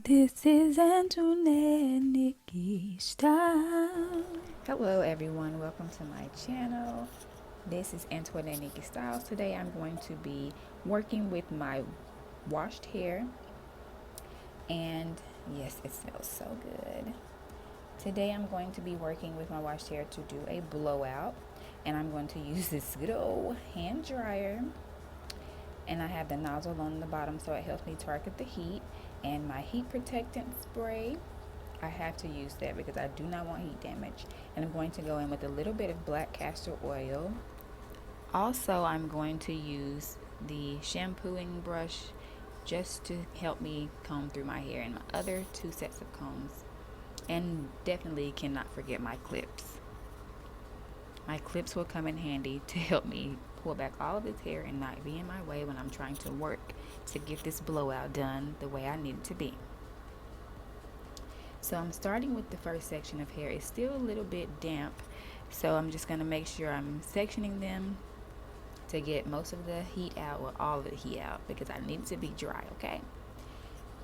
This is Antoinette Nikki Style. Hello everyone, welcome to my channel. This is Antoinette Nikki Styles. Today I'm going to be working with my washed hair, and yes, it smells so good. Today I'm going to be working with my washed hair to do a blowout, and I'm going to use this good old hand dryer, and I have the nozzle on the bottom so it helps me target the heat, and my heat protectant spray. I have to use that because I do not want heat damage. And I'm going to go in with a little bit of black castor oil. Also, I'm going to use the shampooing brush just to help me comb through my hair, and my other two sets of combs. And definitely cannot forget my clips. My clips will come in handy to help me pull back all of this hair and not be in my way when I'm trying to work to get this blowout done the way I need it to be. So I'm starting with the first section of hair. It's still a little bit damp, so I'm just going to make sure I'm sectioning them to get most of the heat out, or all of the heat out, because I need it to be dry, okay?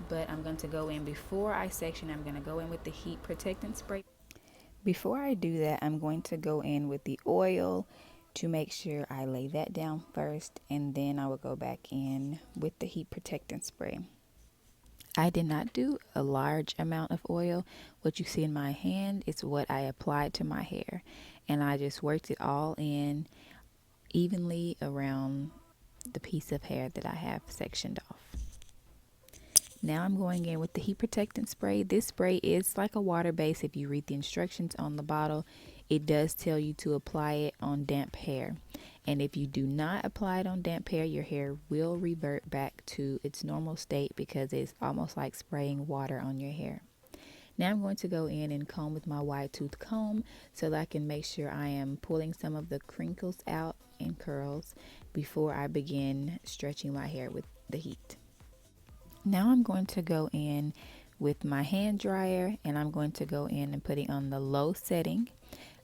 But I'm going to go in, before I section, I'm going to go in with the heat protectant spray. Before I do that, I'm going to go in with the oil to make sure I lay that down first, and then I will go back in with the heat protectant spray. I did not do a large amount of oil. What you see in my hand is what I applied to my hair, and I just worked it all in evenly around the piece of hair that I have sectioned off. Now I'm going in with the heat protectant spray. This spray is like a water base. If you read the instructions on the bottle, it does tell you to apply it on damp hair. And if you do not apply it on damp hair, your hair will revert back to its normal state, because it's almost like spraying water on your hair. Now I'm going to go in and comb with my wide tooth comb so that I can make sure I am pulling some of the crinkles out and curls before I begin stretching my hair with the heat. Now I'm going to go in with my hand dryer, and I'm going to go in and put it on the low setting.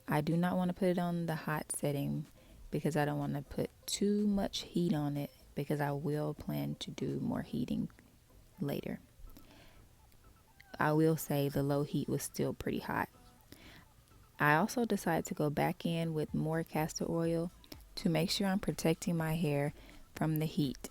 I do not want to put it on the hot setting because I don't want to put too much heat on it, because I will plan to do more heating later. I will say the low heat was still pretty hot. I also decided to go back in with more castor oil to make sure I'm protecting my hair from the heat.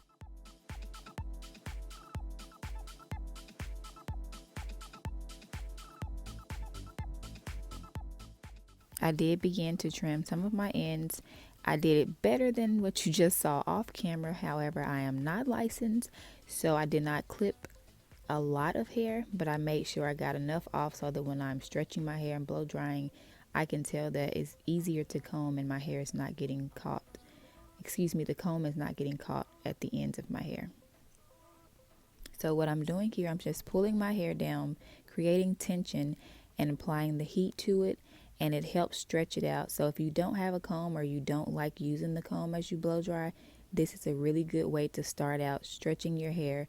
I did begin to trim some of my ends. I did it better than what you just saw off camera. However, I am not licensed, so I did not clip a lot of hair, but I made sure I got enough off so that when I'm stretching my hair and blow drying, I can tell that it's easier to comb and my hair is not getting caught. The comb is not getting caught at the ends of my hair. So what I'm doing here, I'm just pulling my hair down, creating tension, and applying the heat to it, and it helps stretch it out. So if you don't have a comb, or you don't like using the comb as you blow dry, this is a really good way to start out stretching your hair.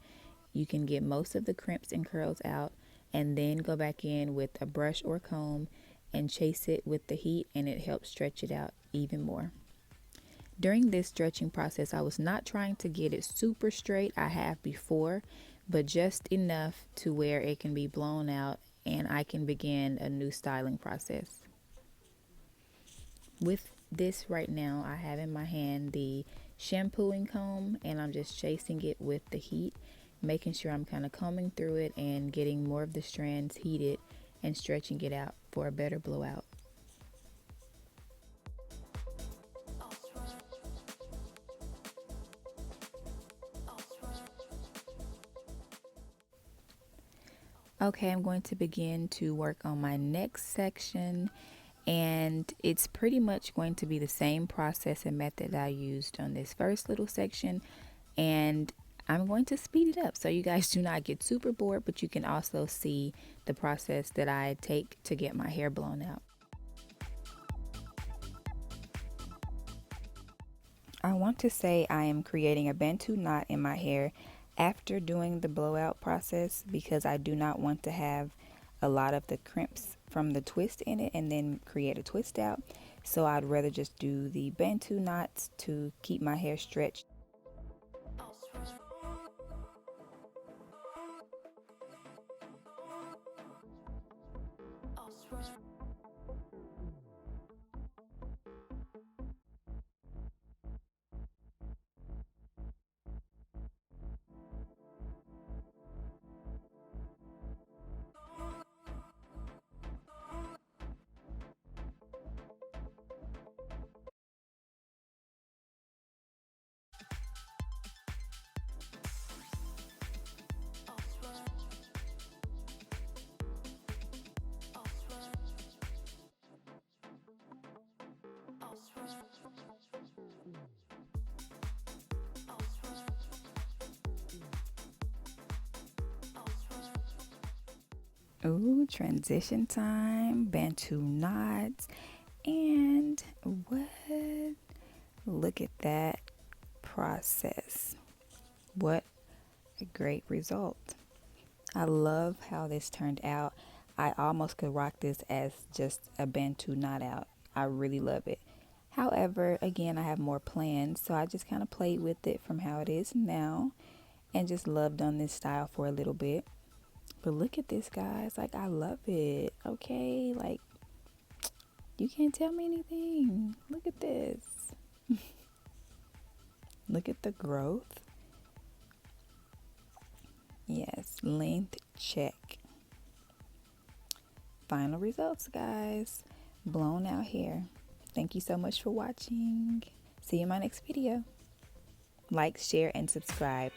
You can get most of the crimps and curls out, and then go back in with a brush or comb and chase it with the heat, and it helps stretch it out even more. During this stretching process, I was not trying to get it super straight. I have before, but just enough to where it can be blown out and I can begin a new styling process. With this right now, I have in my hand the shampooing comb, and I'm just chasing it with the heat, making sure I'm kind of combing through it and getting more of the strands heated and stretching it out for a better blowout. Okay, I'm going to begin to work on my next section, and it's pretty much going to be the same process and method I used on this first little section, and I'm going to speed it up so you guys do not get super bored, but you can also see the process that I take to get my hair blown out. I want to say I am creating a Bantu knot in my hair after doing the blowout process, because I do not want to have a lot of the crimps from the twist in it and then create a twist out. So I'd rather just do the Bantu knots to keep my hair stretched. Ooh, transition time, Bantu knots, and what? Look at that process. What a great result. I love how this turned out. I almost could rock this as just a Bantu knot out. I really love it. However, again, I have more plans, so I just kind of played with it from how it is now and just loved on this style for a little bit. But look at this, guys. Like, I love it. Okay, like, you can't tell me anything. Look at this. Look at the growth. Yes, length check. Final results, guys. Blown out hair. Thank you so much for watching. See you in my next video. Like, share, and subscribe.